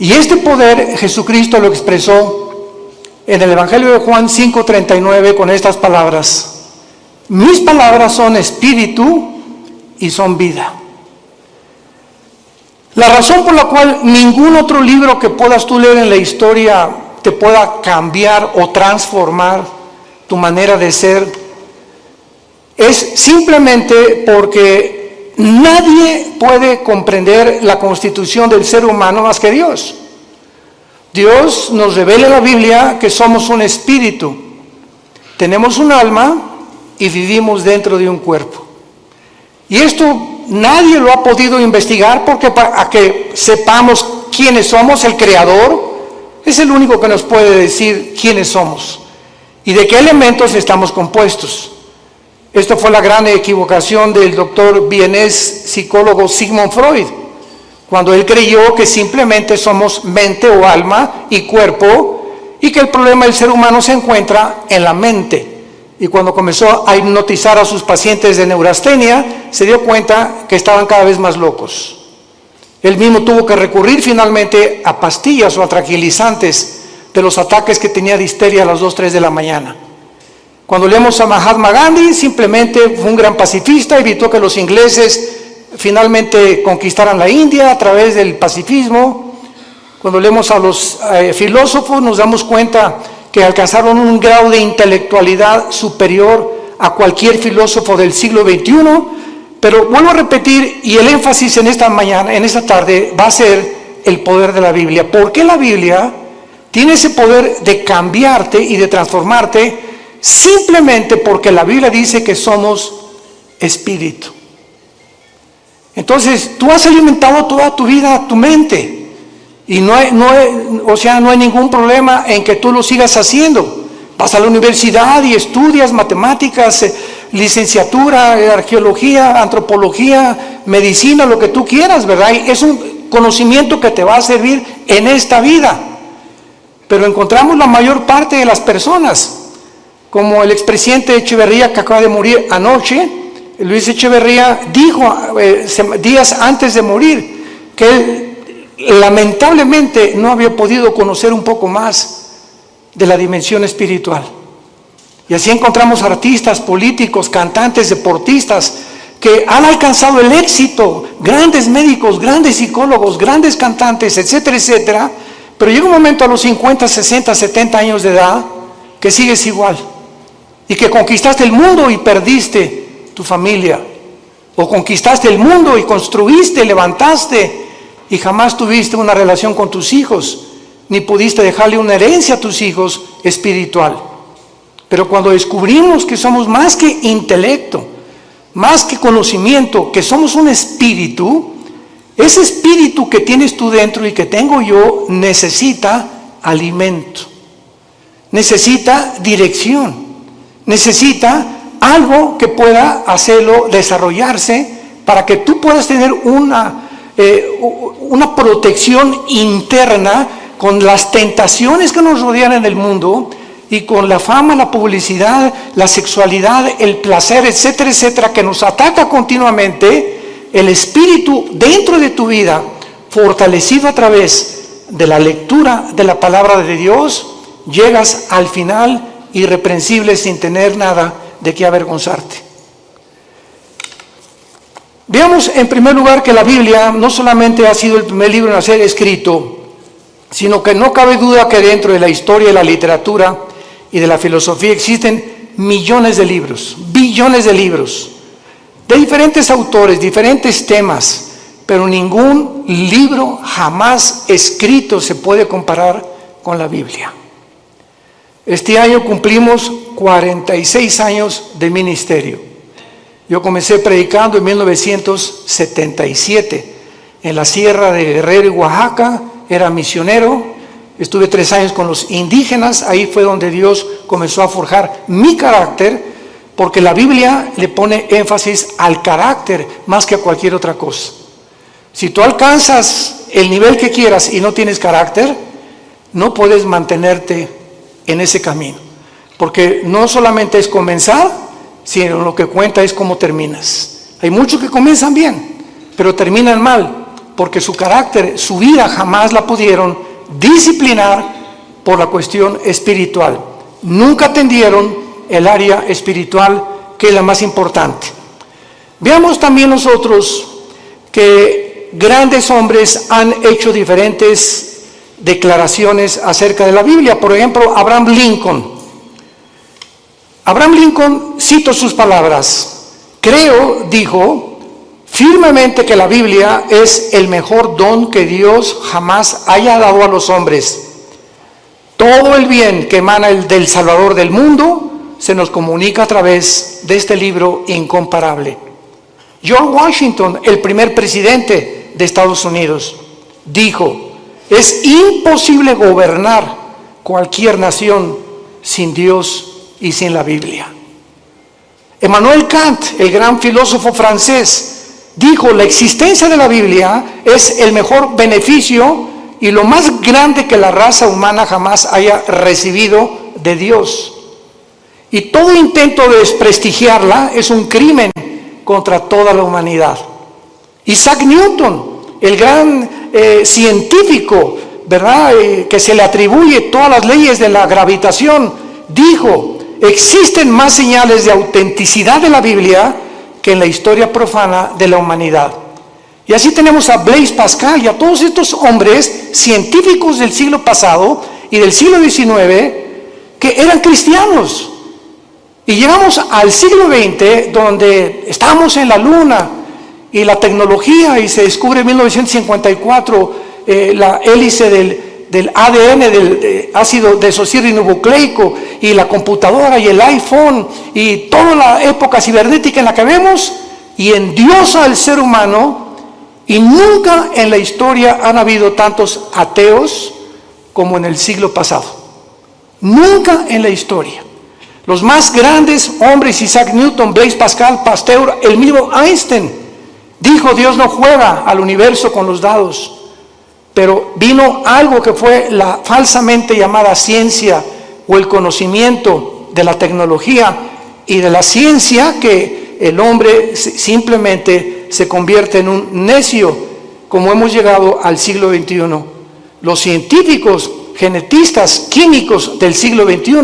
Y este poder Jesucristo lo expresó en el Evangelio de Juan 5:39 con estas palabras: mis palabras son espíritu y son vida. La razón por la cual ningún otro libro que puedas tú leer en la historia te pueda cambiar o transformar tu manera de ser es simplemente porque nadie puede comprender la constitución del ser humano más que Dios. Dios nos revela en la Biblia que somos un espíritu, tenemos un alma y vivimos dentro de un cuerpo. Y esto nadie lo ha podido investigar, porque para que sepamos quiénes somos, el Creador es el único que nos puede decir quiénes somos y de qué elementos estamos compuestos. Esto fue la gran equivocación del doctor vienés psicólogo Sigmund Freud, cuando él creyó que simplemente somos mente o alma y cuerpo, y que el problema del ser humano se encuentra en la mente. Y cuando comenzó a hipnotizar a sus pacientes de neurastenia, se dio cuenta que estaban cada vez más locos. Él mismo tuvo que recurrir finalmente a pastillas o a tranquilizantes de los ataques que tenía de histeria a las 2, 3 de la mañana. Cuando leemos a Mahatma Gandhi, simplemente fue un gran pacifista, evitó que los ingleses finalmente conquistaran la India a través del pacifismo. Cuando leemos a los filósofos, nos damos cuenta que alcanzaron un grado de intelectualidad superior a cualquier filósofo del siglo XXI, pero vuelvo a repetir, y el énfasis en esta mañana, en esta tarde, va a ser el poder de la Biblia. ¿Por qué la Biblia tiene ese poder de cambiarte y de transformarte? Simplemente porque la Biblia dice que somos espíritu. Entonces, tú has alimentado toda tu vida tu mente. Y no hay ningún problema en que tú lo sigas haciendo. Vas a la universidad y estudias matemáticas, licenciatura, arqueología, antropología, medicina, lo que tú quieras, ¿verdad? Y es un conocimiento que te va a servir en esta vida. Pero encontramos la mayor parte de las personas, como el expresidente Echeverría, que acaba de morir anoche. Luis Echeverría dijo días antes de morir que él lamentablemente no había podido conocer un poco más de la dimensión espiritual. Y así encontramos artistas, políticos, cantantes, deportistas que han alcanzado el éxito, grandes médicos, grandes psicólogos, grandes cantantes, etcétera, etcétera, pero llega un momento a los 50, 60, 70 años de edad que sigues igual, y que conquistaste el mundo y perdiste tu familia, o conquistaste el mundo y construiste, levantaste, y jamás tuviste una relación con tus hijos, ni pudiste dejarle una herencia a tus hijos espiritual. Pero cuando descubrimos que somos más que intelecto, más que conocimiento, que somos un espíritu, ese espíritu que tienes tú dentro y que tengo yo necesita alimento, necesita dirección, necesita algo que pueda hacerlo desarrollarse para que tú puedas tener una protección interna con las tentaciones que nos rodean en el mundo y con la fama, la publicidad, la sexualidad, el placer, etcétera, etcétera, que nos ataca continuamente. El espíritu dentro de tu vida, fortalecido a través de la lectura de la palabra de Dios, llegas al final irreprensible sin tener nada de qué avergonzarte. Veamos en primer lugar que la Biblia no solamente ha sido el primer libro en ser escrito, sino que no cabe duda que dentro de la historia de la literatura y de la filosofía existen millones de libros, billones de libros, de diferentes autores, diferentes temas, pero ningún libro jamás escrito se puede comparar con la Biblia. Este año cumplimos 46 años de ministerio. Yo comencé predicando en 1977 en la Sierra de Guerrero y Oaxaca, era misionero, estuve 3 años con los indígenas, ahí fue donde Dios comenzó a forjar mi carácter, porque la Biblia le pone énfasis al carácter más que a cualquier otra cosa. Si tú alcanzas el nivel que quieras y no tienes carácter, no puedes mantenerte en ese camino, porque no solamente es comenzar, sino lo que cuenta es cómo terminas. Hay muchos que comienzan bien, pero terminan mal, porque su carácter, su vida jamás la pudieron disciplinar por la cuestión espiritual. Nunca atendieron el área espiritual, que es la más importante. Veamos también nosotros que grandes hombres han hecho diferentes declaraciones acerca de la Biblia. Por ejemplo, Abraham Lincoln. Abraham Lincoln, cito sus palabras: creo, dijo, firmemente que la Biblia es el mejor don que Dios jamás haya dado a los hombres. Todo el bien que emana del Salvador del mundo se nos comunica a través de este libro incomparable. George Washington, el primer presidente de Estados Unidos, dijo: es imposible gobernar cualquier nación sin Dios y sin la Biblia. Emmanuel Kant, el gran filósofo francés, dijo: la existencia de la Biblia es el mejor beneficio y lo más grande que la raza humana jamás haya recibido de Dios. Y todo intento de desprestigiarla es un crimen contra toda la humanidad. Isaac Newton, el gran científico, ¿verdad?, que se le atribuye todas las leyes de la gravitación, dijo: existen más señales de autenticidad de la Biblia que en la historia profana de la humanidad. Y así tenemos a Blaise Pascal y a todos estos hombres científicos del siglo pasado y del siglo XIX que eran cristianos. Y llegamos al siglo XX, donde estamos en la luna y la tecnología, y se descubre en 1954 la hélice del ADN, del ácido desoxirribonucleico, y la computadora y el iPhone y toda la época cibernética en la que vemos, y endiosa al ser humano. Y nunca en la historia han habido tantos ateos como en el siglo pasado. Nunca en la historia. Los más grandes hombres, Isaac Newton, Blaise Pascal, Pasteur, el mismo Einstein, dijo: Dios no juega al universo con los dados. Pero vino algo que fue la falsamente llamada ciencia, o el conocimiento de la tecnología y de la ciencia, que el hombre simplemente se convierte en un necio, como hemos llegado al siglo XXI. Los científicos, genetistas, químicos del siglo XXI,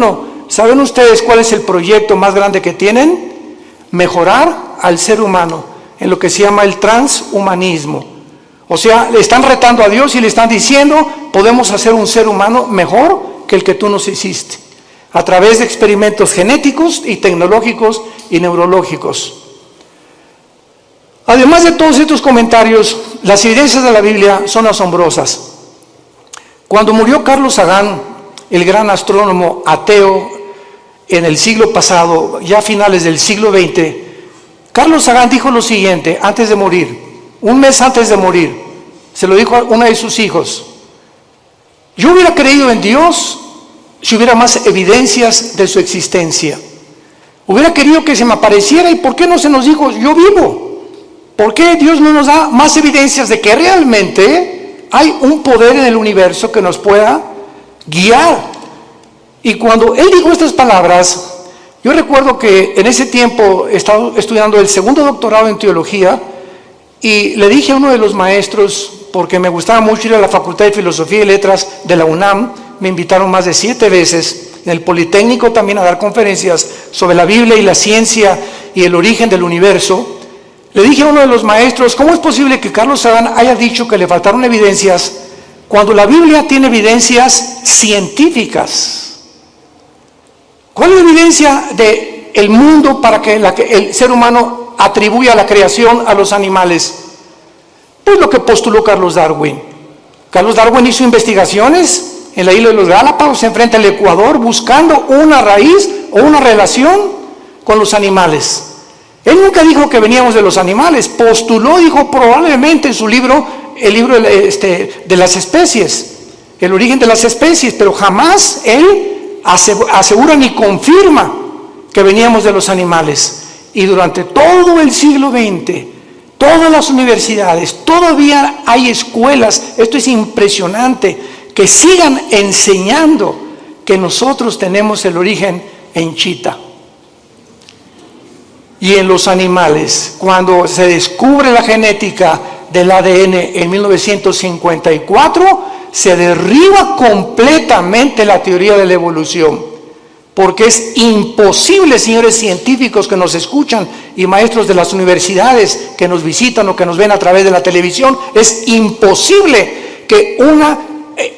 ¿saben ustedes cuál es el proyecto más grande que tienen? Mejorar al ser humano en lo que se llama el transhumanismo. O sea, le están retando a Dios y le están diciendo: podemos hacer un ser humano mejor que el que tú nos hiciste, a través de experimentos genéticos y tecnológicos y neurológicos. Además de todos estos comentarios, las evidencias de la Biblia son asombrosas. Cuando murió Carlos Sagan, el gran astrónomo ateo en el siglo pasado, ya a finales del siglo XX, Carlos Sagan dijo lo siguiente antes de morir, un mes antes de morir. Se lo dijo a uno de sus hijos: yo hubiera creído en Dios si hubiera más evidencias de su existencia. Hubiera querido que se me apareciera. ¿Y por qué no se nos dijo: yo vivo? ¿Por qué Dios no nos da más evidencias de que realmente hay un poder en el universo que nos pueda guiar? Y cuando él dijo estas palabras, yo recuerdo que en ese tiempo estaba estudiando el segundo doctorado en teología, y le dije a uno de los maestros, porque me gustaba mucho ir a la Facultad de Filosofía y Letras de la UNAM, me invitaron más de 7 veces, en el Politécnico también, a dar conferencias sobre la Biblia y la ciencia y el origen del universo. Le dije a uno de los maestros: ¿cómo es posible que Carlos Sagan haya dicho que le faltaron evidencias cuando la Biblia tiene evidencias científicas? ¿Cuál es la evidencia del mundo para que el ser humano atribuya la creación a los animales? Pues lo que postuló Carlos Darwin. Carlos Darwin hizo investigaciones en la isla de los Galápagos, enfrente al Ecuador, buscando una raíz o una relación con los animales. Él nunca dijo que veníamos de los animales, postuló, dijo probablemente en su libro, el libro de las especies, el origen de las especies, pero jamás él asegura ni confirma que veníamos de los animales. Y durante todo el siglo XX, todas las universidades, todavía hay escuelas, esto es impresionante, que sigan enseñando que nosotros tenemos el origen en Chita. Y en los animales, cuando se descubre la genética del ADN en 1954, se derriba completamente la teoría de la evolución, porque es imposible, señores científicos que nos escuchan y maestros de las universidades que nos visitan o que nos ven a través de la televisión, es imposible que una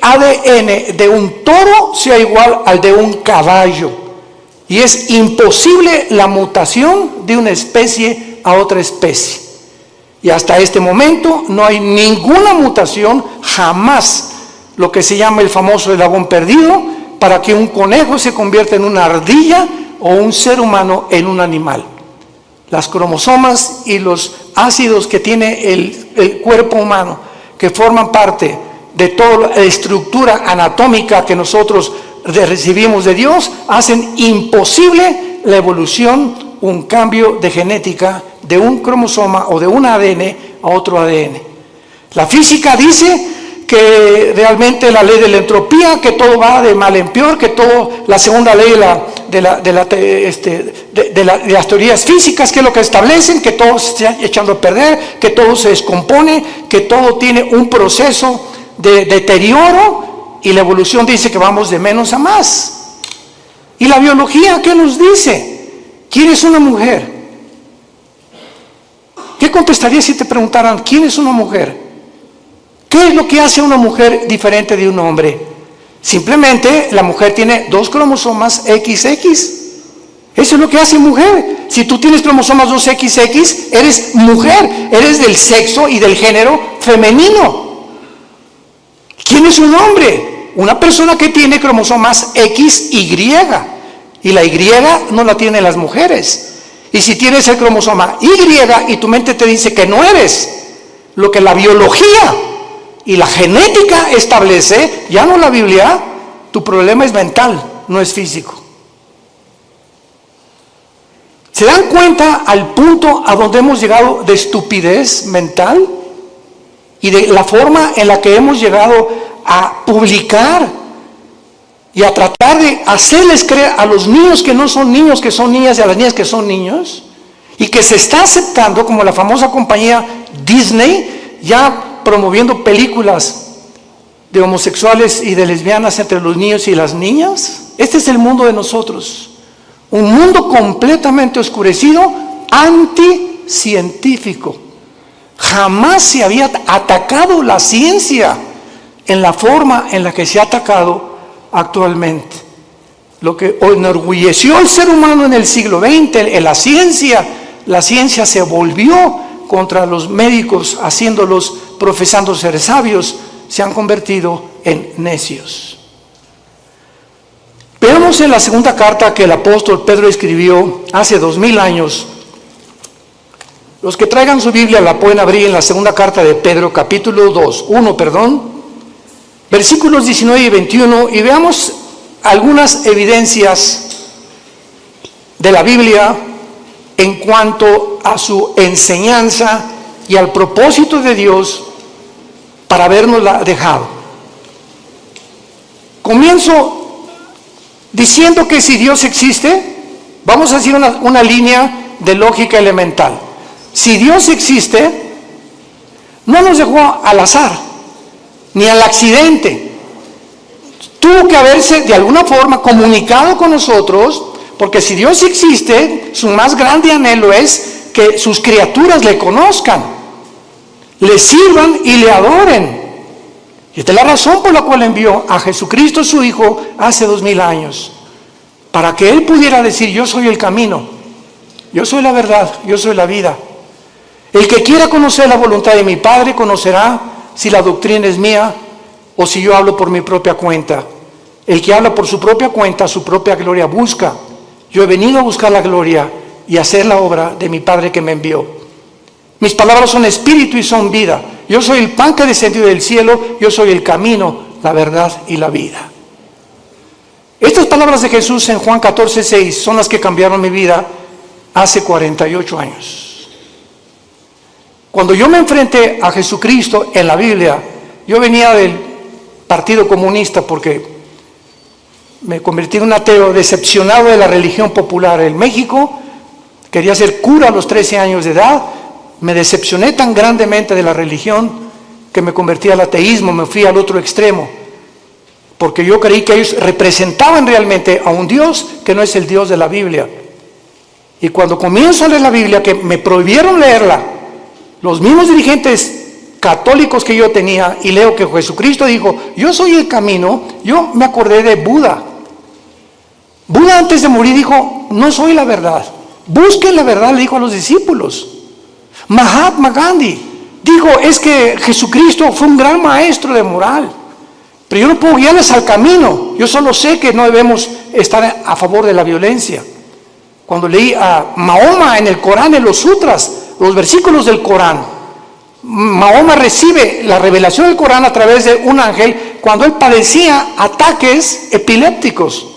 ADN de un toro sea igual al de un caballo, y es imposible la mutación de una especie a otra especie. Y hasta este momento no hay ninguna mutación, jamás, lo que se llama el famoso eslabón perdido, para que un conejo se convierta en una ardilla o un ser humano en un animal. Las cromosomas y los ácidos que tiene el cuerpo humano, que forman parte de toda la estructura anatómica que nosotros recibimos de Dios, hacen imposible la evolución, un cambio de genética de un cromosoma o de un ADN a otro ADN. La física dice que realmente la ley de la entropía, que todo va de mal en peor, que todo, la segunda ley de las teorías físicas, que es lo que establecen, que todo se está echando a perder, que todo se descompone, que todo tiene un proceso de deterioro, y la evolución dice que vamos de menos a más. ¿Y la biología qué nos dice? ¿Quién es una mujer? ¿Qué contestarías si te preguntaran quién es una mujer? ¿Qué es lo que hace a una mujer diferente de un hombre? Simplemente la mujer tiene 2 cromosomas XX. Eso es lo que hace mujer. Si tú tienes cromosomas 2XX, eres mujer, eres del sexo y del género femenino. ¿Quién es un hombre? Una persona que tiene cromosomas XY. Y la Y no la tienen las mujeres. Y si tienes el cromosoma Y y tu mente te dice que no eres lo que la biología y la genética establece, ya no la Biblia, tu problema es mental, no es físico. ¿Se dan cuenta al punto a donde hemos llegado de estupidez mental? Y de la forma en la que hemos llegado a publicar y a tratar de hacerles creer a los niños que no son niños, que son niñas, y a las niñas que son niños, y que se está aceptando, como la famosa compañía Disney, ya promoviendo películas de homosexuales y de lesbianas entre los niños y las niñas. Este es el mundo de nosotros, un mundo completamente oscurecido, anticientífico. Jamás se había atacado la ciencia en la forma en la que se ha atacado actualmente. Lo que enorgulleció al ser humano en el siglo XX, en la ciencia se volvió contra los médicos, haciéndolos, profesando ser sabios, se han convertido en necios. Veamos en la segunda carta que el apóstol Pedro escribió hace 2000 años. Los que traigan su Biblia la pueden abrir en la segunda carta de Pedro, capítulo 1, versículos 19 y 21, y veamos algunas evidencias de la Biblia en cuanto a su enseñanza y al propósito de Dios para habernosla dejado. Comienzo diciendo que si Dios existe, vamos a hacer una línea de lógica elemental. Si Dios existe, no nos dejó al azar, ni al accidente. Tuvo que haberse de alguna forma comunicado con nosotros, porque si Dios existe, su más grande anhelo es que sus criaturas le conozcan, le sirvan y le adoren. Y esta es la razón por la cual envió a Jesucristo su Hijo hace 2000 años, para que Él pudiera decir: yo soy el camino, yo soy la verdad, yo soy la vida. El que quiera conocer la voluntad de mi Padre conocerá si la doctrina es mía o si yo hablo por mi propia cuenta. El que habla por su propia cuenta, su propia gloria busca. Yo he venido a buscar la gloria y hacer la obra de mi Padre que me envió. Mis palabras son espíritu y son vida. Yo soy el pan que descendió del cielo, yo soy el camino, la verdad y la vida. Estas palabras de Jesús en Juan 14:6 son las que cambiaron mi vida hace 48 años. Cuando yo me enfrenté a Jesucristo en la Biblia, yo venía del Partido Comunista porque me convertí en un ateo decepcionado de la religión popular en México. Quería ser cura a los 13 años de edad, Me decepcioné tan grandemente de la religión que me convertí al ateísmo, me fui al otro extremo, porque yo creí que ellos representaban realmente a un Dios que no es el Dios de la Biblia. Y cuando comienzo a leer la Biblia, que me prohibieron leerla, los mismos dirigentes católicos que yo tenía, y leo que Jesucristo dijo, yo soy el camino, yo me acordé de Buda. Buda antes de morir dijo, no soy la verdad, busquen la verdad, le dijo a los discípulos. Mahatma Gandhi dijo, es que Jesucristo fue un gran maestro de moral, pero yo no puedo guiarles al camino, yo solo sé que no debemos estar a favor de la violencia. Cuando leí a Mahoma en el Corán, en los sutras, los versículos del Corán, Mahoma recibe la revelación del Corán a través de un ángel cuando él padecía ataques epilépticos.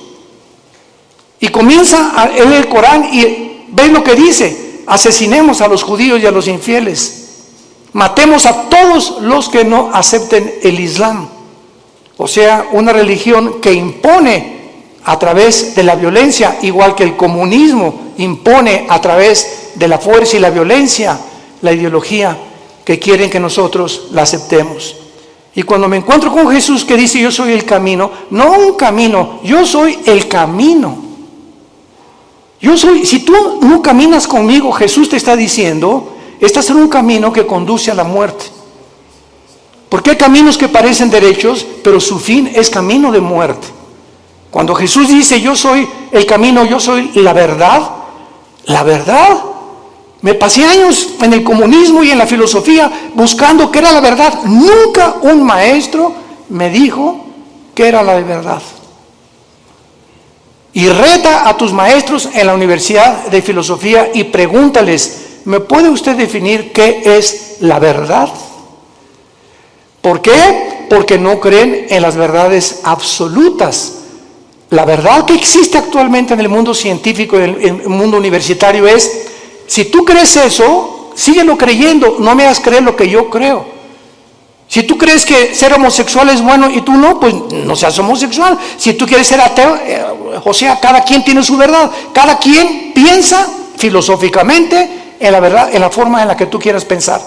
Y comienza a leer el Corán y ve lo que dice: asesinemos a los judíos y a los infieles, matemos a todos los que no acepten el Islam. O sea, una religión que impone a través de la violencia, igual que el comunismo impone a través de la fuerza y la violencia, la ideología que quieren que nosotros la aceptemos. Y cuando me encuentro con Jesús que dice, yo soy el camino, no un camino, yo soy el camino. Yo soy, si tú no caminas conmigo, Jesús te está diciendo, estás en un camino que conduce a la muerte. Porque hay caminos que parecen derechos, pero su fin es camino de muerte. Cuando Jesús dice, yo soy el camino, yo soy la verdad, me pasé años en el comunismo y en la filosofía buscando qué era la verdad. Nunca un maestro me dijo qué era la verdad. Y reta a tus maestros en la Universidad de Filosofía y pregúntales, ¿me puede usted definir qué es la verdad? ¿Por qué? Porque no creen en las verdades absolutas. La verdad que existe actualmente en el mundo científico y en el mundo universitario es, si tú crees eso, síguelo creyendo, no me hagas creer lo que yo creo. Si tú crees que ser homosexual es bueno y tú no, pues no seas homosexual. Si tú quieres ser ateo, o sea, cada quien tiene su verdad. Cada quien piensa filosóficamente en la verdad, en la forma en la que tú quieras pensar.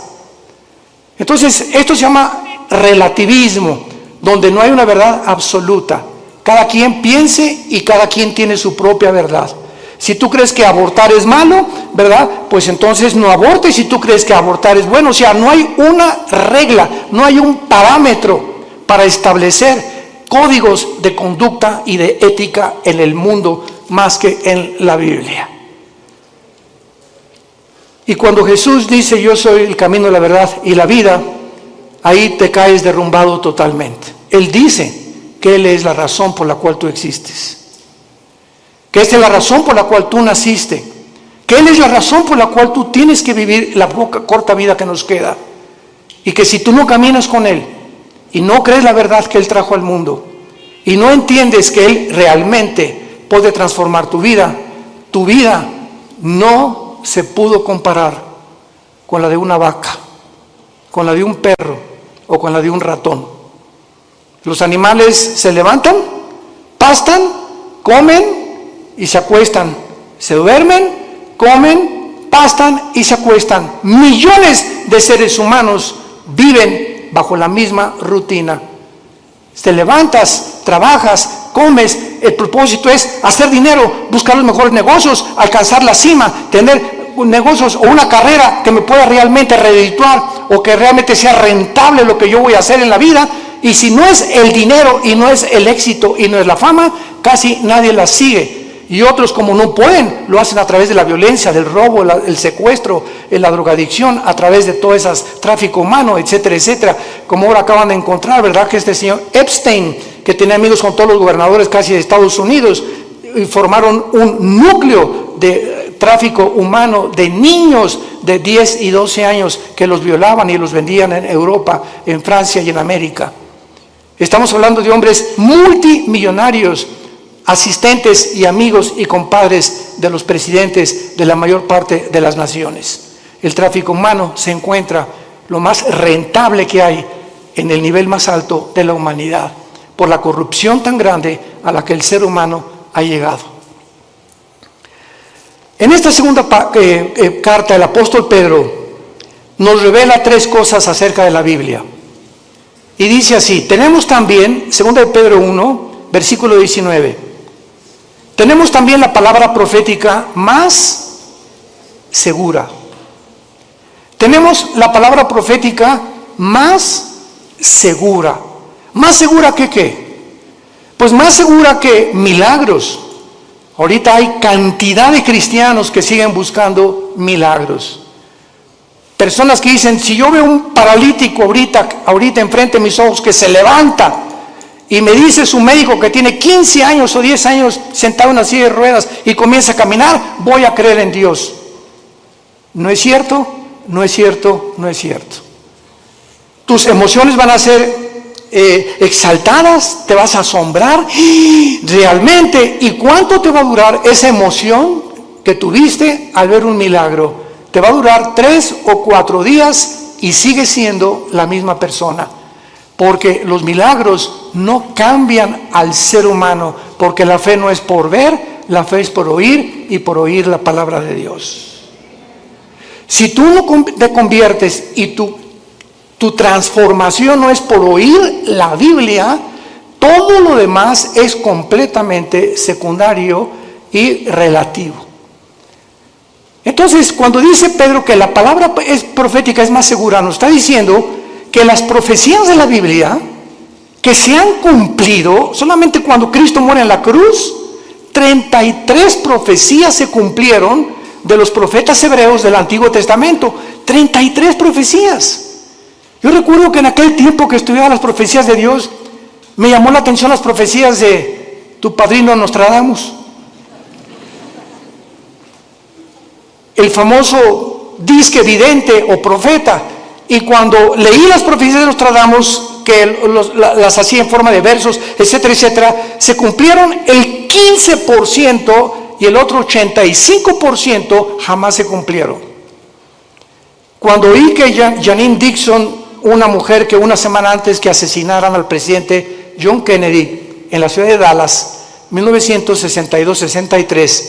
Entonces, esto se llama relativismo, donde no hay una verdad absoluta. Cada quien piense y cada quien tiene su propia verdad. Si tú crees que abortar es malo, ¿verdad? Pues entonces no abortes. Si tú crees que abortar es bueno, o sea, no hay una regla, no hay un parámetro para establecer códigos de conducta y de ética en el mundo más que en la Biblia. Y cuando Jesús dice, yo soy el camino, la verdad y la vida, ahí te caes derrumbado totalmente. Él dice que Él es la razón por la cual tú existes. Que esta es la razón por la cual tú naciste, que Él es la razón por la cual tú tienes que vivir la corta vida que nos queda, y que si tú no caminas con Él, y no crees la verdad que Él trajo al mundo, y no entiendes que Él realmente puede transformar tu vida no se pudo comparar con la de una vaca, con la de un perro, o con la de un ratón. Los animales se levantan, pastan, comen, y se acuestan, se duermen, comen, pastan y se acuestan. Millones de seres humanos viven bajo la misma rutina. Te levantas, trabajas, comes, el propósito es hacer dinero, buscar los mejores negocios, alcanzar la cima, tener negocios o una carrera que me pueda realmente redituar o que realmente sea rentable lo que yo voy a hacer en la vida. Y si no es el dinero y no es el éxito y no es la fama, casi nadie la sigue. Y otros, como no pueden, lo hacen a través de la violencia, del robo, el secuestro, la drogadicción, a través de todo ese tráfico humano, etcétera, etcétera. Como ahora acaban de encontrar, ¿verdad?, que este señor Epstein, que tenía amigos con todos los gobernadores casi de Estados Unidos, y formaron un núcleo de tráfico humano de niños de 10 y 12 años que los violaban y los vendían en Europa, en Francia y en América. Estamos hablando de hombres multimillonarios, asistentes y amigos y compadres de los presidentes de la mayor parte de las naciones. El tráfico humano se encuentra lo más rentable que hay en el nivel más alto de la humanidad, por la corrupción tan grande a la que el ser humano ha llegado. En esta segunda carta, el apóstol Pedro nos revela tres cosas acerca de la Biblia. Y dice así, tenemos también, 2 de Pedro 1, versículo 19, tenemos también la palabra profética más segura. Tenemos la palabra profética más segura. ¿Más segura que qué? Pues más segura que milagros. Ahorita hay cantidad de cristianos que siguen buscando milagros. Personas que dicen, si yo veo un paralítico ahorita enfrente de mis ojos que se levanta y me dice su médico que tiene 15 años o 10 años sentado en una silla de ruedas y comienza a caminar, voy a creer en Dios. ¿No es cierto? No es cierto, no es cierto. Tus emociones van a ser exaltadas, te vas a asombrar realmente. ¿Y cuánto te va a durar esa emoción que tuviste al ver un milagro? Te va a durar 3 o 4 días y sigues siendo la misma persona. Porque los milagros no cambian al ser humano, porque la fe no es por ver, la fe es por oír y por oír la palabra de Dios. Si tú no te conviertes y tu transformación no es por oír la Biblia, todo lo demás es completamente secundario y relativo. Entonces, cuando dice Pedro que la palabra profética es más segura, nos está diciendo que las profecías de la Biblia que se han cumplido, solamente cuando Cristo muere en la cruz, 33 profecías se cumplieron de los profetas hebreos del Antiguo Testamento. 33 profecías. Yo recuerdo que en aquel tiempo que estudiaba las profecías de Dios, me llamó la atención las profecías de tu padrino Nostradamus. El famoso disque vidente o profeta. Y cuando leí las profecías de Nostradamus, que las hacía en forma de versos, etcétera, etcétera, se cumplieron el 15% y el otro 85% jamás se cumplieron. Cuando oí que Janine Dixon, una mujer que una semana antes que asesinaran al presidente John Kennedy en la ciudad de Dallas, 1962-63,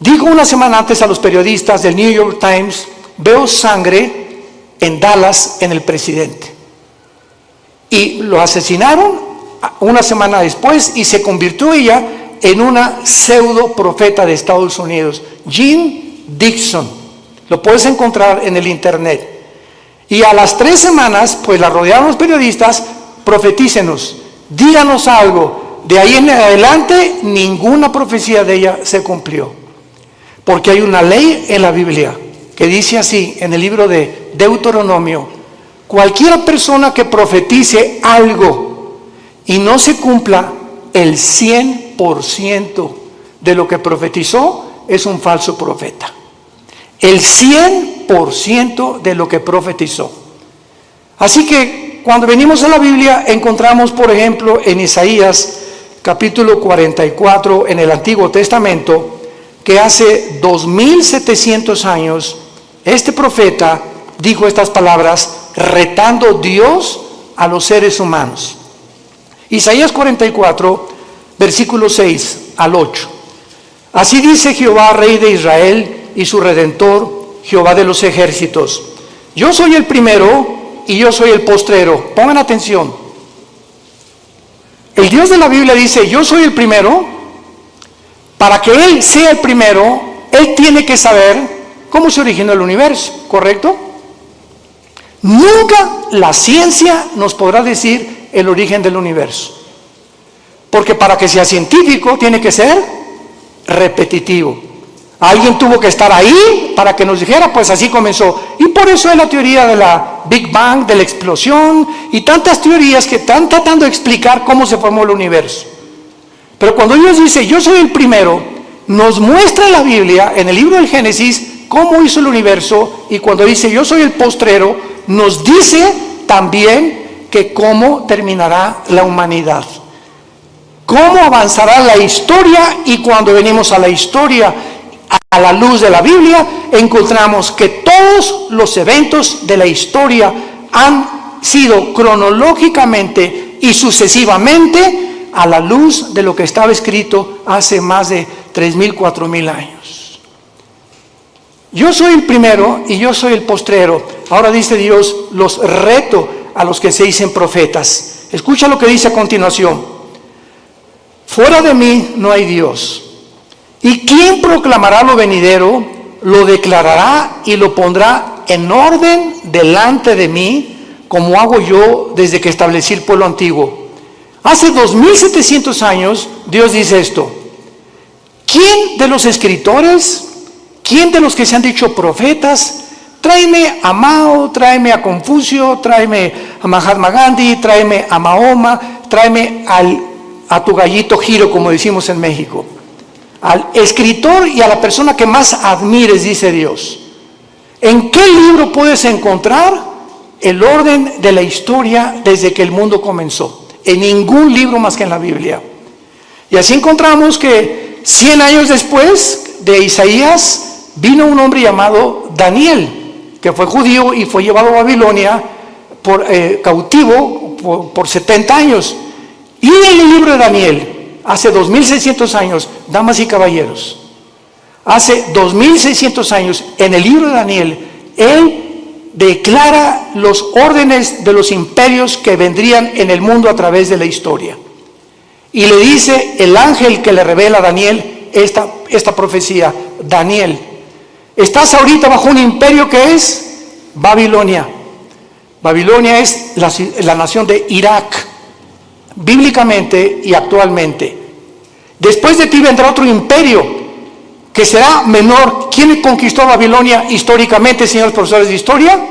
dijo una semana antes a los periodistas del New York Times, veo sangre en Dallas en el presidente. Y lo asesinaron una semana después y se convirtió ella en una pseudo profeta de Estados Unidos, Jean Dixon. Lo puedes encontrar en el internet. Y a las 3 semanas, pues la rodearon los periodistas, profetícenos, díganos algo. De ahí en adelante, ninguna profecía de ella se cumplió. Porque hay una ley en la Biblia que dice así, en el libro de Deuteronomio, cualquier persona que profetice algo y no se cumpla el 100% de lo que profetizó, es un falso profeta. El 100% de lo que profetizó. Así que cuando venimos a la Biblia encontramos, por ejemplo, en Isaías capítulo 44 en el Antiguo Testamento, que hace 2700 años este profeta dijo estas palabras retando Dios a los seres humanos. Isaías 44 versículo 6 al 8. Así dice Jehová, Rey de Israel y su Redentor, Jehová de los ejércitos: yo soy el primero y yo soy el postrero. Pongan atención. El Dios de la Biblia dice, yo soy el primero. Para que Él sea el primero, Él tiene que saber cómo se originó el universo, ¿correcto? Nunca la ciencia nos podrá decir el origen del universo. Porque para que sea científico tiene que ser repetitivo. Alguien tuvo que estar ahí para que nos dijera, pues así comenzó. Y por eso es la teoría de la Big Bang, de la explosión, y tantas teorías que están tratando de explicar cómo se formó el universo. Pero cuando Dios dice, yo soy el primero, nos muestra en la Biblia, en el libro del Génesis, cómo hizo el universo, y cuando dice, yo soy el postrero, nos dice también que cómo terminará la humanidad. Cómo avanzará la historia, y cuando venimos a la historia, a la luz de la Biblia, encontramos que todos los eventos de la historia han sido cronológicamente y sucesivamente a la luz de lo que estaba escrito hace más de 3,000, 4,000 años. Yo soy el primero y yo soy el postrero. Ahora dice Dios, los reto a los que se dicen profetas. Escucha lo que dice a continuación. Fuera de mí no hay Dios. ¿Y quién proclamará lo venidero? Lo declarará y lo pondrá en orden delante de mí, como hago yo desde que establecí el pueblo antiguo. Hace 2700 años Dios dice esto. ¿Quién de los escritores, quién de los que se han dicho profetas, tráeme a Mao, tráeme a Confucio, tráeme a Mahatma Gandhi, tráeme a Mahoma, tráeme a tu gallito Giro, como decimos en México? Al escritor y a la persona que más admires, dice Dios. ¿En qué libro puedes encontrar el orden de la historia desde que el mundo comenzó? En ningún libro más que en la Biblia. Y así encontramos que 100 años después de Isaías vino un hombre llamado Daniel, que fue judío y fue llevado a Babilonia cautivo por 70 años. Y en el libro de Daniel, hace 2600 años, damas y caballeros, hace 2600 años, en el libro de Daniel, él declara los órdenes de los imperios que vendrían en el mundo a través de la historia. Y le dice el ángel que le revela a Daniel esta profecía: Daniel, estás ahorita bajo un imperio que es Babilonia. Babilonia es la nación de Irak, bíblicamente y actualmente. Después de ti vendrá otro imperio que será menor. ¿Quién conquistó Babilonia históricamente, señores profesores de historia?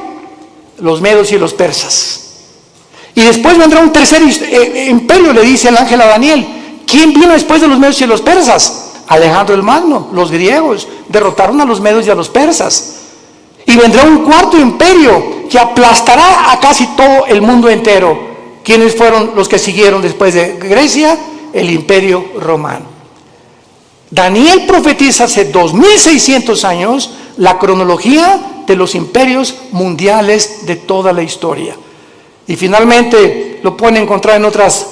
Los medos y los persas. Y después vendrá un tercer imperio, le dice el ángel a Daniel. ¿Quién vino después de los medos y los persas? Alejandro el Magno, los griegos derrotaron a los medos y a los persas. Y vendrá un cuarto imperio que aplastará a casi todo el mundo entero. ¿Quiénes fueron los que siguieron después de Grecia? El imperio romano. Daniel profetiza hace 2600 años la cronología de los imperios mundiales de toda la historia. Y finalmente lo pueden encontrar en otras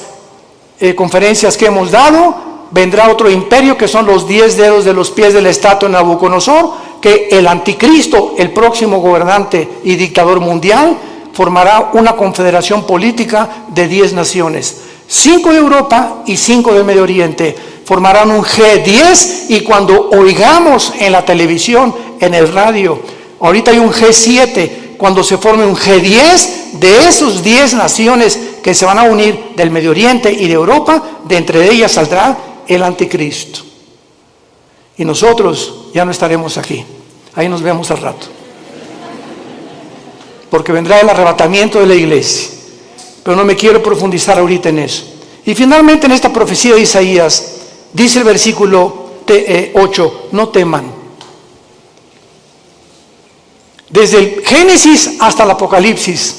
conferencias que hemos dado. Vendrá otro imperio que son los 10 dedos de los pies de la estatua de Nabucodonosor, que el anticristo, el próximo gobernante y dictador mundial, formará una confederación política de 10 naciones, 5 de Europa y 5 del Medio Oriente. Formarán un G10 y cuando oigamos en la televisión, en el radio, ahorita hay un G7, cuando se forme un G10 de esos 10 naciones que se van a unir del Medio Oriente y de Europa, de entre ellas saldrá el anticristo. Y nosotros ya no estaremos aquí. Ahí nos vemos al rato. Porque vendrá el arrebatamiento de la iglesia. Pero no me quiero profundizar ahorita en eso. Y finalmente en esta profecía de Isaías, dice el versículo 8, no teman. Desde el Génesis hasta el Apocalipsis,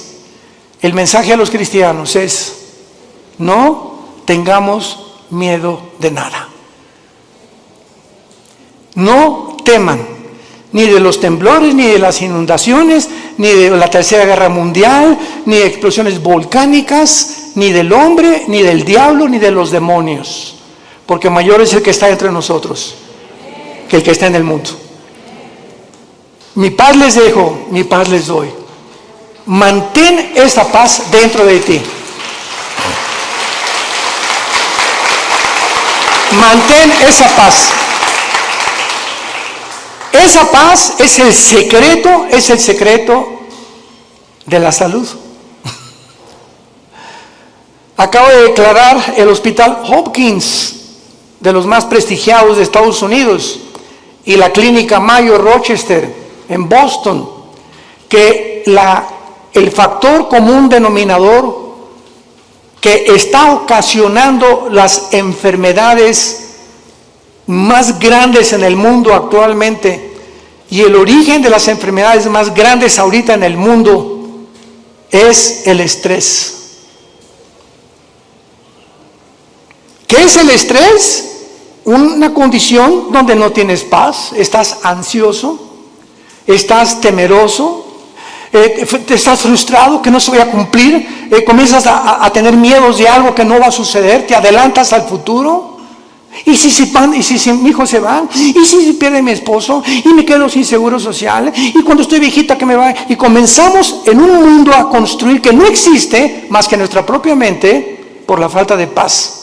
el mensaje a los cristianos es: no tengamos miedo de nada. No teman, ni de los temblores, ni de las inundaciones, ni de la Tercera Guerra Mundial, ni de explosiones volcánicas, ni del hombre, ni del diablo, ni de los demonios. Porque mayor es el que está entre nosotros que el que está en el mundo. Mi paz les dejo, mi paz les doy. Mantén esa paz dentro de ti. Mantén esa paz. Esa paz es el secreto de la salud. Acabo de declarar el Hospital Hopkins, de los más prestigiados de Estados Unidos, y la Clínica Mayo Rochester en Boston, que el factor común denominador que está ocasionando las enfermedades más grandes en el mundo actualmente y el origen de las enfermedades más grandes ahorita en el mundo es el estrés. ¿Qué es el estrés? Una condición donde no tienes paz, estás ansioso, estás temeroso, estás frustrado que no se vaya a cumplir, comienzas a tener miedos de algo que no va a suceder, te adelantas al futuro. ¿Y si mi hijo se va? ¿Y si pierde mi esposo? ¿Y me quedo sin seguro social? ¿Y cuando estoy viejita que me va? Y comenzamos en un mundo a construir que no existe más que nuestra propia mente por la falta de paz.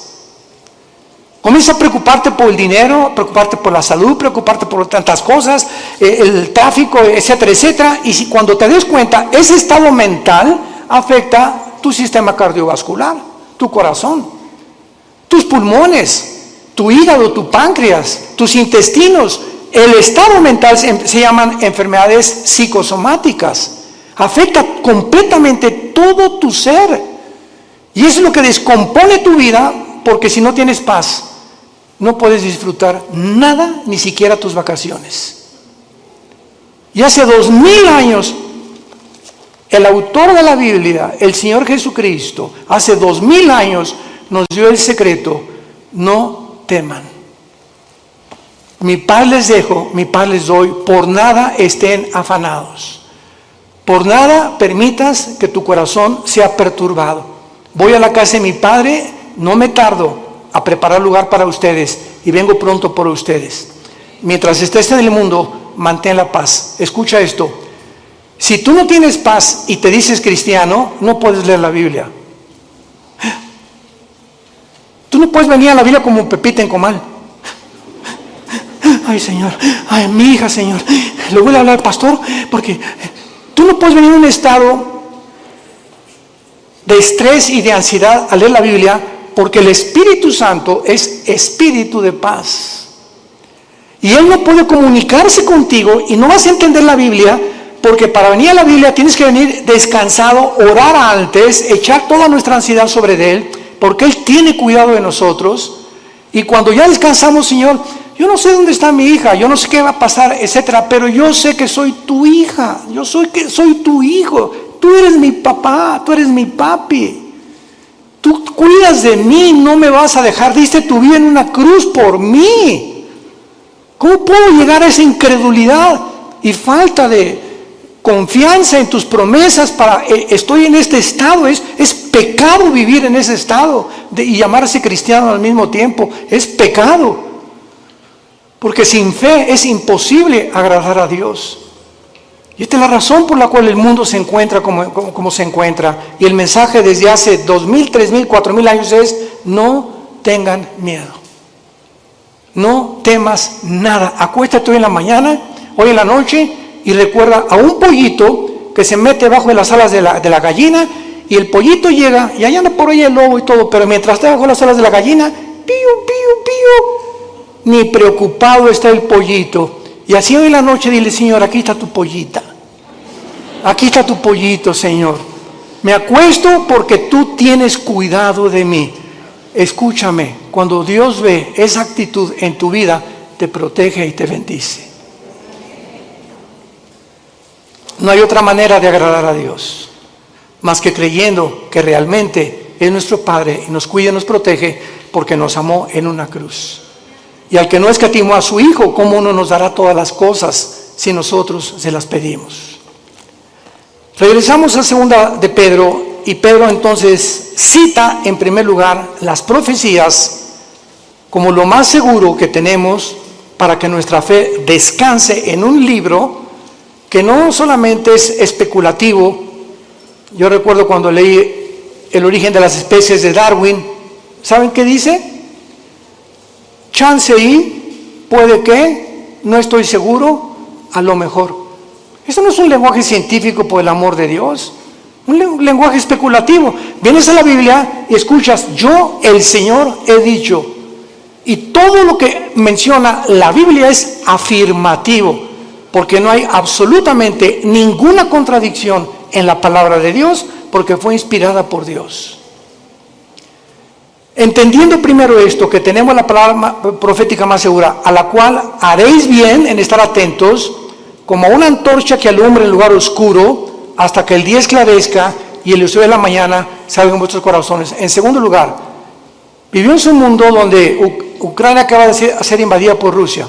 Comienza a preocuparte por el dinero, preocuparte por la salud, preocuparte por tantas cosas, el tráfico, etcétera, etcétera. Y cuando te des cuenta, ese estado mental afecta tu sistema cardiovascular, tu corazón, tus pulmones, tu hígado, tu páncreas, tus intestinos. El estado mental se llaman enfermedades psicosomáticas. Afecta completamente todo tu ser. Y eso es lo que descompone tu vida, porque si no tienes paz, no puedes disfrutar nada, ni siquiera tus vacaciones. Y hace 2000 años, el autor de la Biblia, el Señor Jesucristo, hace 2000 años nos dio el secreto: no teman. Mi paz les dejo, mi paz les doy, por nada estén afanados. Por nada permitas que tu corazón sea perturbado. Voy a la casa de mi Padre, no me tardo a preparar lugar para ustedes y vengo pronto por ustedes. Mientras estés en el mundo, mantén la paz. Escucha esto: si tú no tienes paz y te dices cristiano, no puedes leer la Biblia. Tú no puedes venir a la Biblia como Pepita en comal. Ay, Señor, ay, mi hija, Señor, le voy a hablar al pastor, porque tú no puedes venir en un estado de estrés y de ansiedad a leer la Biblia, porque el Espíritu Santo es espíritu de paz. Y Él no puede comunicarse contigo y no vas a entender la Biblia, porque para venir a la Biblia tienes que venir descansado, orar antes, echar toda nuestra ansiedad sobre Él, porque Él tiene cuidado de nosotros. Y cuando ya descansamos: Señor, yo no sé dónde está mi hija, yo no sé qué va a pasar, etcétera, pero yo sé que soy tu hija, soy tu hijo, tú eres mi papá, tú eres mi papi, tú cuidas de mí, no me vas a dejar, diste tu vida en una cruz por mí. ¿Cómo puedo llegar a esa incredulidad y falta de confianza en tus promesas estoy en este estado? Es pecado vivir en ese estado y llamarse cristiano al mismo tiempo. Es pecado, porque sin fe es imposible agradar a Dios. Y esta es la razón por la cual el mundo se encuentra como se encuentra. Y el mensaje desde hace 2000, 3000, 4000 años es: no tengan miedo, no temas nada. Acuéstate hoy en la mañana, hoy en la noche, y recuerda a un pollito que se mete bajo de las alas de la gallina, y el pollito llega, y allá anda por ahí el lobo y todo, pero mientras está bajo las alas de la gallina, pío, pío, pío, ni preocupado está el pollito. Y así hoy en la noche dile: Señor, aquí está tu pollita, aquí está tu pollito, Señor. Me acuesto porque tú tienes cuidado de mí. Escúchame, cuando Dios ve esa actitud en tu vida, te protege y te bendice. No hay otra manera de agradar a Dios más que creyendo que realmente es nuestro Padre y nos cuida y nos protege, porque nos amó en una cruz. Y al que no escatimó a su Hijo, ¿cómo no nos dará todas las cosas si nosotros se las pedimos? Regresamos a segunda de Pedro, y Pedro entonces cita en primer lugar las profecías como lo más seguro que tenemos para que nuestra fe descanse en un libro que no solamente es especulativo. Yo recuerdo cuando leí El origen de las especies de Darwin, ¿saben qué dice? Chance y, puede que, no estoy seguro, a lo mejor. Eso no es un lenguaje científico, por el amor de Dios, un lenguaje especulativo. Vienes a la Biblia y escuchas: yo, el Señor, he dicho. Y todo lo que menciona la Biblia es afirmativo, porque no hay absolutamente ninguna contradicción en la palabra de Dios, porque fue inspirada por Dios. Entendiendo primero esto, que tenemos la palabra profética más segura, a la cual haréis bien en estar atentos, como una antorcha que alumbra en lugar oscuro, hasta que el día esclarezca y el lucero de la mañana salga en vuestros corazones. En segundo lugar, vivimos en un mundo donde Ucrania acaba de ser invadida por Rusia.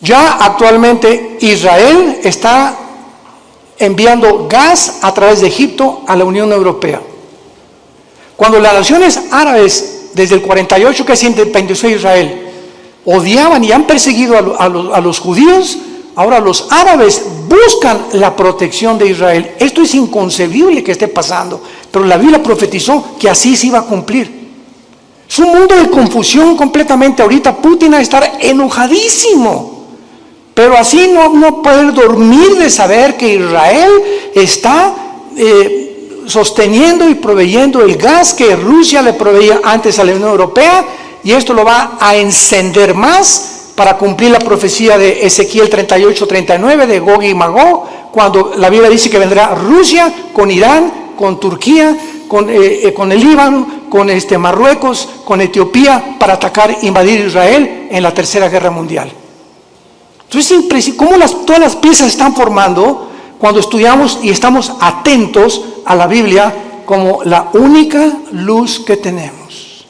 Ya actualmente Israel está enviando gas a través de Egipto a la Unión Europea. Cuando las naciones árabes desde el 48 que se independizó Israel, odiaban y han perseguido a los judíos, ahora los árabes buscan la protección de Israel. Esto es inconcebible que esté pasando, pero la Biblia profetizó que así se iba a cumplir. Es un mundo de confusión completamente. Ahorita Putin va a estar enojadísimo, pero así no puede dormir de saber que Israel está sosteniendo y proveyendo el gas que Rusia le proveía antes a la Unión Europea, y esto lo va a encender más para cumplir la profecía de Ezequiel 38-39 de Gog y Magog, cuando la Biblia dice que vendrá Rusia con Irán, con Turquía, con el Líbano, con Marruecos, con Etiopía, para atacar, invadir Israel en la Tercera Guerra Mundial. Entonces es impresionante cómo todas las piezas están formando cuando estudiamos y estamos atentos a la Biblia como la única luz que tenemos.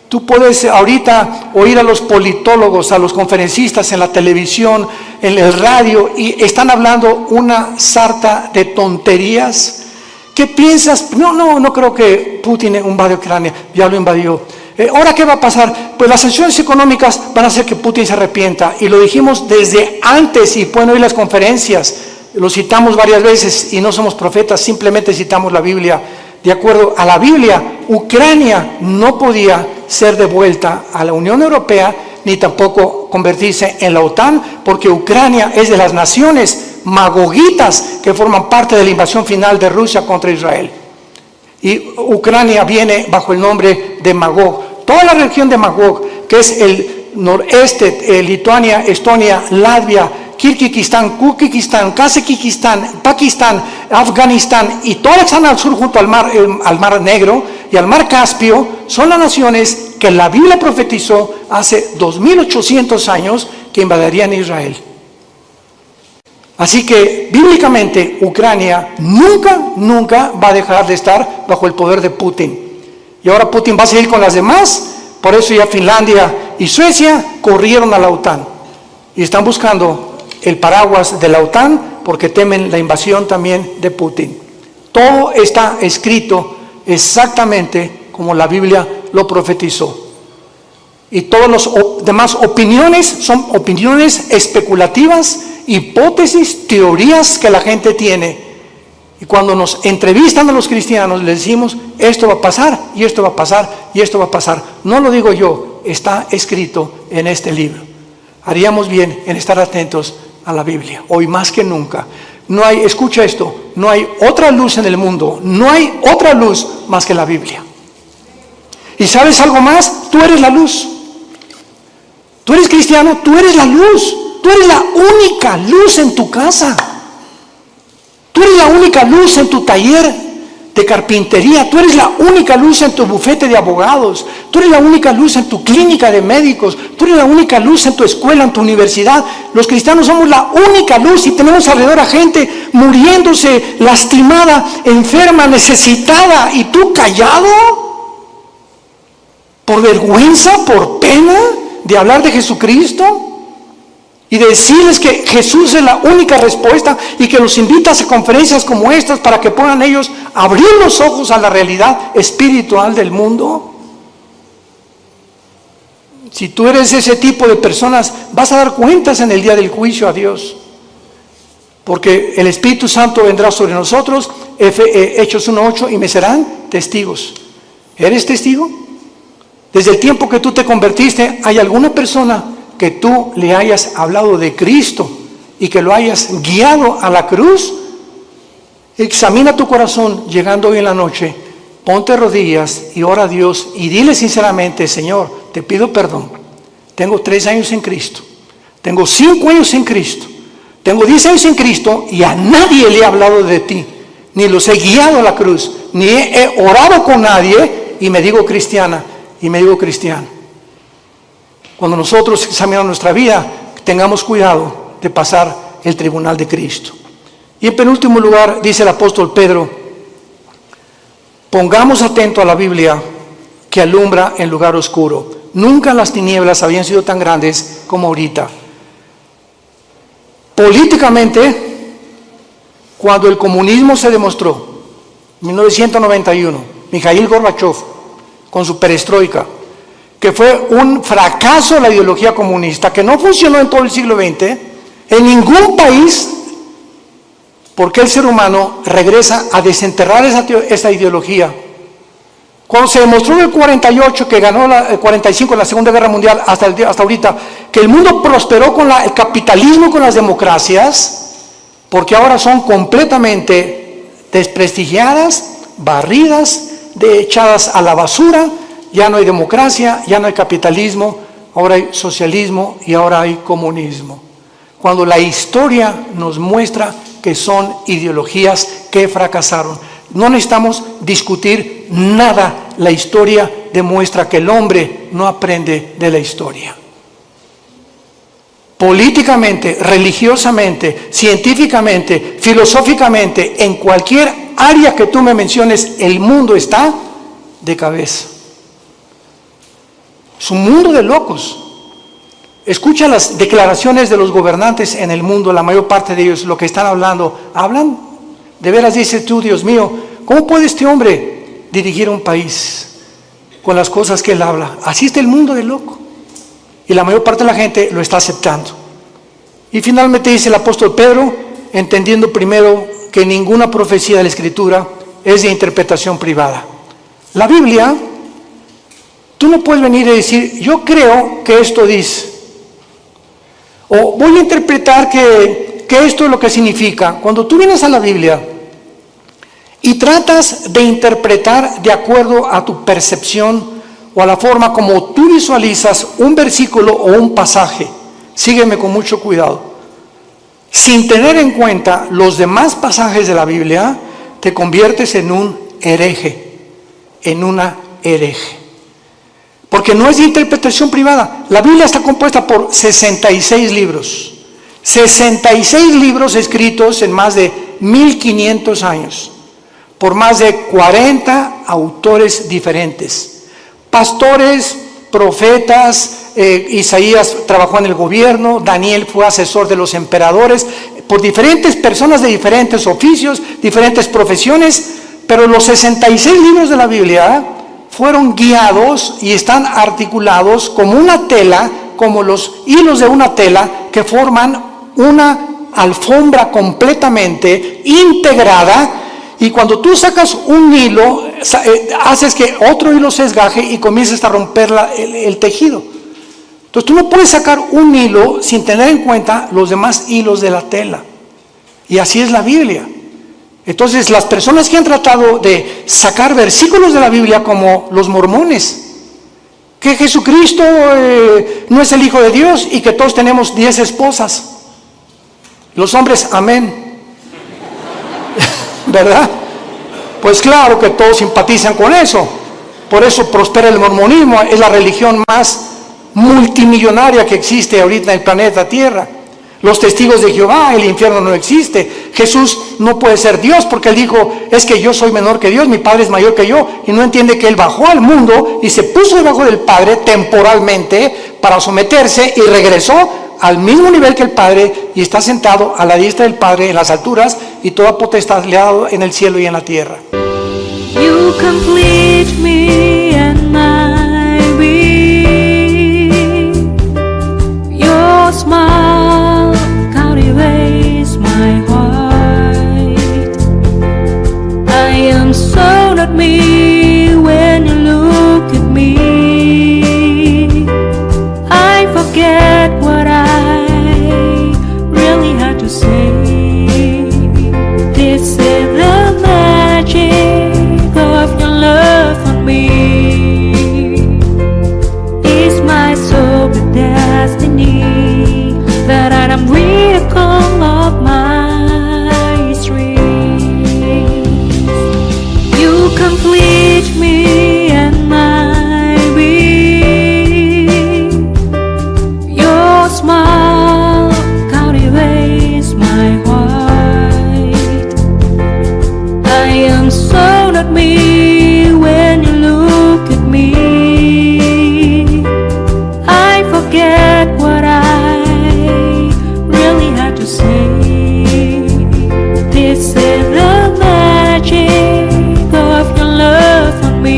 Tú puedes ahorita oír a los politólogos, a los conferencistas en la televisión, en el radio, y están hablando una sarta de tonterías. ¿Qué piensas? No creo que Putin invadió Ucrania, ya lo invadió. ¿Ahora qué va a pasar? Pues las sanciones económicas van a hacer que Putin se arrepienta, y lo dijimos desde antes, y pueden oír las conferencias, lo citamos varias veces, y no somos profetas, simplemente citamos la Biblia. De acuerdo a la Biblia, Ucrania no podía ser devuelta a la Unión Europea, ni tampoco convertirse en la OTAN, porque Ucrania es de las naciones magogitas que forman parte de la invasión final de Rusia contra Israel. Y Ucrania viene bajo el nombre de Magog. Toda la región de Magog, que es el noreste, Lituania, Estonia, Latvia, Kirguistán, Kuzbekistán, Kazajistán, Pakistán, Afganistán, y todas están al sur junto al Mar Negro y al Mar Caspio, son las naciones que la Biblia profetizó hace 2800 años que invadirían Israel. Así que bíblicamente Ucrania nunca va a dejar de estar bajo el poder de Putin. Y ahora Putin va a seguir con las demás, por eso ya Finlandia y Suecia corrieron a la OTAN y están buscando el paraguas de la OTAN porque temen la invasión también de Putin. Todo está escrito exactamente como la Biblia lo profetizó. Y todas las demás opiniones son opiniones especulativas, hipótesis, teorías que la gente tiene. Y cuando nos entrevistan a los cristianos, les decimos, esto va a pasar, y esto va a pasar, y esto va a pasar. No lo digo yo, está escrito en este libro. Haríamos bien en estar atentos a la Biblia, hoy más que nunca. No hay, escucha esto, no hay otra luz en el mundo, no hay otra luz más que la Biblia. ¿Y sabes algo más? Tú eres la luz. Tú eres cristiano, tú eres la luz. Tú eres la única luz en tu casa. Tú eres la única luz en tu taller de carpintería. Tú eres la única luz en tu bufete de abogados. Tú eres la única luz en tu clínica de médicos. Tú eres la única luz en tu escuela, en tu universidad. Los cristianos somos la única luz, y tenemos alrededor a gente muriéndose, lastimada, enferma, necesitada. ¿Y tú callado? ¿Por vergüenza, por pena de hablar de Jesucristo? Y decirles que Jesús es la única respuesta, y que los invitas a conferencias como estas para que puedan ellos abrir los ojos a la realidad espiritual del mundo. Si tú eres ese tipo de personas, vas a dar cuentas en el día del juicio a Dios, porque el Espíritu Santo vendrá sobre nosotros, Hechos 1:8, y me serán testigos. ¿Eres testigo? Desde el tiempo que tú te convertiste, ¿hay alguna persona que tú le hayas hablado de Cristo y que lo hayas guiado a la cruz? Examina tu corazón llegando hoy en la noche, ponte rodillas y ora a Dios y dile sinceramente: Señor, te pido perdón. Tengo 3 años en Cristo, tengo 5 años en Cristo, tengo 10 años en Cristo, y a nadie le he hablado de ti, ni los he guiado a la cruz, ni he orado con nadie, y me digo cristiana y me digo cristiano. Cuando nosotros examinamos nuestra vida, tengamos cuidado de pasar el tribunal de Cristo. Y en penúltimo lugar, dice el apóstol Pedro, pongamos atento a la Biblia que alumbra en lugar oscuro. Nunca las tinieblas habían sido tan grandes como ahorita. Políticamente, cuando el comunismo se demostró, en 1991, Mikhail Gorbachev, con su perestroika, que fue un fracaso la ideología comunista, que no funcionó en todo el siglo XX, en ningún país, porque el ser humano regresa a desenterrar esa ideología. Cuando se demostró en el 48, que ganó el 45 en la Segunda Guerra Mundial, hasta ahorita, que el mundo prosperó con el capitalismo, con las democracias, porque ahora son completamente desprestigiadas, barridas, echadas a la basura. Ya no hay democracia, ya no hay capitalismo, ahora hay socialismo y ahora hay comunismo. Cuando la historia nos muestra que son ideologías que fracasaron. No necesitamos discutir nada, la historia demuestra que el hombre no aprende de la historia. Políticamente, religiosamente, científicamente, filosóficamente, en cualquier área que tú me menciones, el mundo está de cabeza. Es un mundo de locos. Escucha las declaraciones de los gobernantes en el mundo, la mayor parte de ellos, lo que están hablando. Hablan, de veras dices tú, Dios mío, ¿cómo puede este hombre dirigir un país con las cosas que él habla? Así está el mundo de loco. Y la mayor parte de la gente lo está aceptando. Y finalmente dice el apóstol Pedro, entendiendo primero que ninguna profecía de la Escritura es de interpretación privada. La Biblia, tú no puedes venir y decir, yo creo que esto dice, o voy a interpretar que esto es lo que significa. Cuando tú vienes a la Biblia y tratas de interpretar de acuerdo a tu percepción o a la forma como tú visualizas un versículo o un pasaje, sígueme con mucho cuidado, sin tener en cuenta los demás pasajes de la Biblia, te conviertes en un hereje, en una hereje. Porque no es de interpretación privada. La Biblia está compuesta por 66 libros. 66 libros escritos en más de 1500 años, por más de 40 autores diferentes. Pastores, profetas, Isaías trabajó en el gobierno, Daniel fue asesor de los emperadores, por diferentes personas de diferentes oficios, diferentes profesiones, pero los 66 libros de la Biblia fueron guiados y están articulados como una tela, como los hilos de una tela que forman una alfombra completamente integrada. Y cuando tú sacas un hilo, haces que otro hilo se desgaje y comienzas a romper el tejido. Entonces tú no puedes sacar un hilo sin tener en cuenta los demás hilos de la tela. Y así es la Biblia. Entonces las personas que han tratado de sacar versículos de la Biblia, como los mormones, que Jesucristo no es el Hijo de Dios y que todos tenemos 10 esposas. Los hombres, amén. ¿Verdad? Pues claro que todos simpatizan con eso. Por eso prospera el mormonismo, es la religión más multimillonaria que existe ahorita en el planeta Tierra. Los testigos de Jehová, el infierno no existe. Jesús no puede ser Dios porque él dijo, es que yo soy menor que Dios, mi Padre es mayor que yo, y no entiende que él bajó al mundo y se puso debajo del Padre temporalmente para someterse y regresó al mismo nivel que el Padre y está sentado a la diestra del Padre en las alturas, y toda potestad le ha dado en el cielo y en la tierra. You complete me and my being. Your smile captivates my heart. I am so not me when you look at me. I forget what I really had to say. This is the magic of your love for me. Is my soul the destiny that I am miracle of my dreams? You complete me and my being. Your smile captivates my heart. I am so not me when you look at me. I forget what I really had to say. This is the magic of your love for me.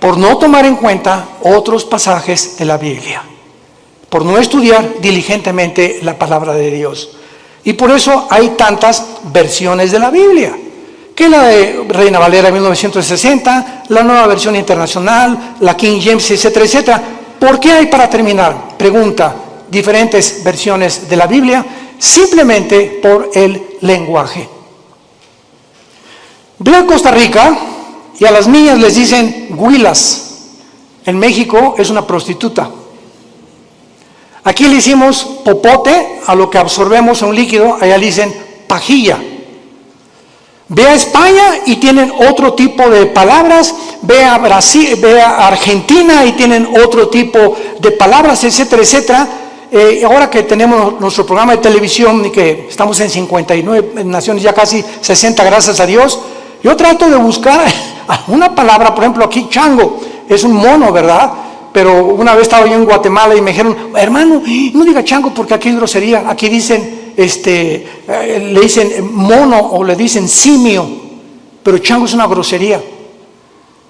por no tomar en cuenta otros pasajes de la Biblia, por no estudiar diligentemente la palabra de Dios. Y por eso hay tantas versiones de la Biblia, que la de Reina Valera 1960, la Nueva Versión Internacional, la King James, etcétera, etcétera. ¿Por qué hay, para terminar, pregunta, diferentes versiones de la Biblia? Simplemente por el lenguaje. Voy a Costa Rica y a las niñas les dicen huilas. En México es una prostituta. Aquí le hicimos popote a lo que absorbemos en un líquido, allá le dicen pajilla. Ve a España y tienen otro tipo de palabras, ve a Brasil, ve a Argentina y tienen otro tipo de palabras, etcétera, etcétera. Ahora que tenemos nuestro programa de televisión y que estamos en 59 naciones, ya casi 60, gracias a Dios, yo trato de buscar una palabra, por ejemplo aquí chango, es un mono, ¿verdad? Pero una vez estaba yo en Guatemala y me dijeron, hermano, no diga chango porque aquí es grosería, aquí dicen, le dicen mono o le dicen simio, pero chango es una grosería.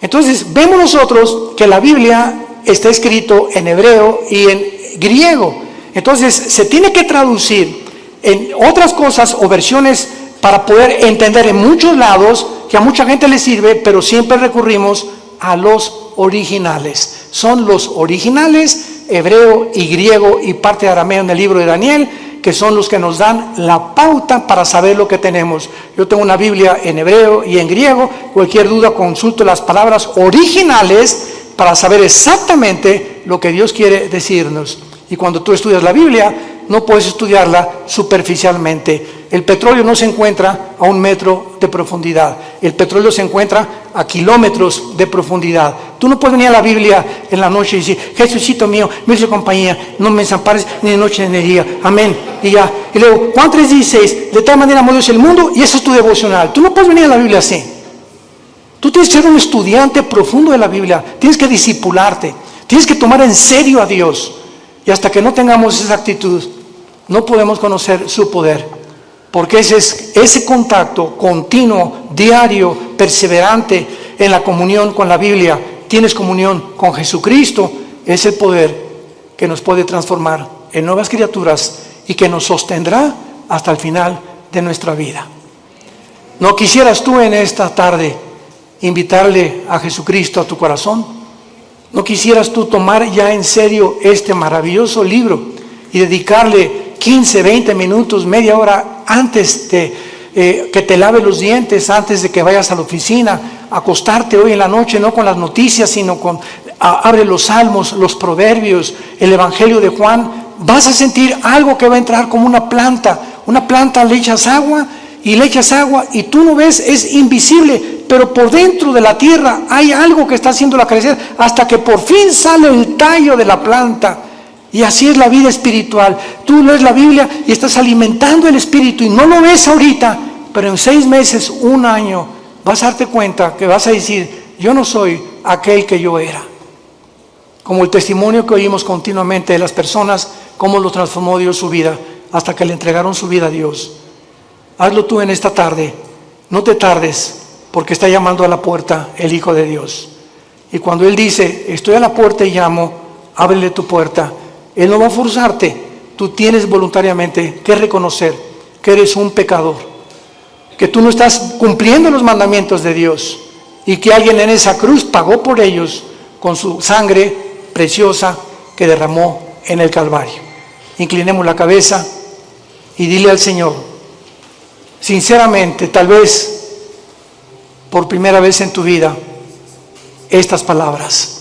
Entonces vemos nosotros que la Biblia está escrito en hebreo y en griego. Entonces se tiene que traducir en otras cosas o versiones para poder entender en muchos lados, que a mucha gente le sirve, pero siempre recurrimos a los originales. Son los originales, hebreo y griego y parte de arameo en el libro de Daniel, que son los que nos dan la pauta para saber lo que tenemos. Yo tengo una Biblia en hebreo y en griego. Cualquier duda consulto las palabras originales para saber exactamente lo que Dios quiere decirnos. Y cuando tú estudias la Biblia, no puedes estudiarla superficialmente. El petróleo no se encuentra a 1 metro de profundidad. El petróleo se encuentra a kilómetros de profundidad. Tú no puedes venir a la Biblia en la noche y decir, Jesucito mío, me hizo compañía, no me desampares ni de noche ni de día. Amén. Y ya. Y luego, Juan 3:16, de tal manera amó Dios el mundo, y eso es tu devocional. Tú no puedes venir a la Biblia así. Tú tienes que ser un estudiante profundo de la Biblia. Tienes que discipularte. Tienes que tomar en serio a Dios. Y hasta que no tengamos esa actitud, no podemos conocer su poder. Porque ese contacto continuo, diario, perseverante en la comunión con la Biblia, tienes comunión con Jesucristo, es el poder que nos puede transformar en nuevas criaturas y que nos sostendrá hasta el final de nuestra vida. ¿No quisieras tú en esta tarde invitarle a Jesucristo a tu corazón? ¿No quisieras tú tomar ya en serio este maravilloso libro y dedicarle 15, 20 minutos, media hora antes de que te lave los dientes, antes de que vayas a la oficina, acostarte hoy en la noche, no con las noticias, sino abre los salmos, los proverbios, el evangelio de Juan? Vas a sentir algo que va a entrar como una planta le echas agua y tú no ves, es invisible, pero por dentro de la tierra hay algo que está haciéndola crecer hasta que por fin sale el tallo de la planta. Y así es la vida espiritual. Tú lees la Biblia y estás alimentando el espíritu y no lo ves ahorita, pero en 6 meses, 1 año, vas a darte cuenta que vas a decir, yo no soy aquel que yo era. Como el testimonio que oímos continuamente de las personas, cómo lo transformó Dios su vida, hasta que le entregaron su vida a Dios. Hazlo tú en esta tarde, no te tardes, porque está llamando a la puerta el Hijo de Dios. Y cuando Él dice, estoy a la puerta y llamo, ábrele tu puerta. Él no va a forzarte, tú tienes voluntariamente que reconocer que eres un pecador, que tú no estás cumpliendo los mandamientos de Dios y que alguien en esa cruz pagó por ellos con su sangre preciosa que derramó en el Calvario. Inclinemos la cabeza y dile al Señor, sinceramente, tal vez por primera vez en tu vida, estas palabras.